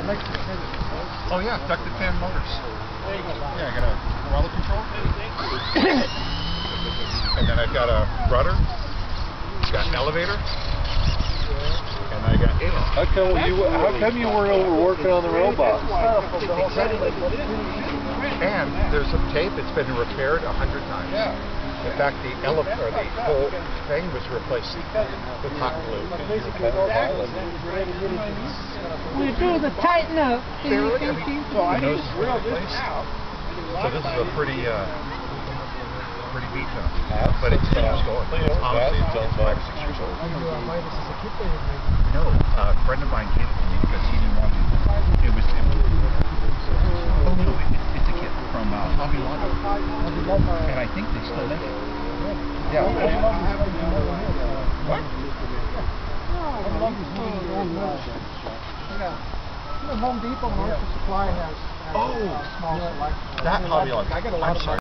Oh yeah, ducted fan motors. Yeah, I got a throttle control. And then I've got a rudder. Got an elevator. And I got aileron. How come you weren't over working on the robot? And there's some tape. It's been repaired 100 times. In fact, the whole thing was replaced with hot glue. We drew the tighten up. The nose is replaced. So this is a pretty beat up. But it keeps going. Honestly, it's 5 or 6 years old. No, a friend of mine gave it to me because he didn't want to. Oh no, it's a kit from Hobby Lobby. And I think they still make it. Yeah. What? Home Depot Market Supply has Oh, small selection. that Hobby Lobby. I'm sorry.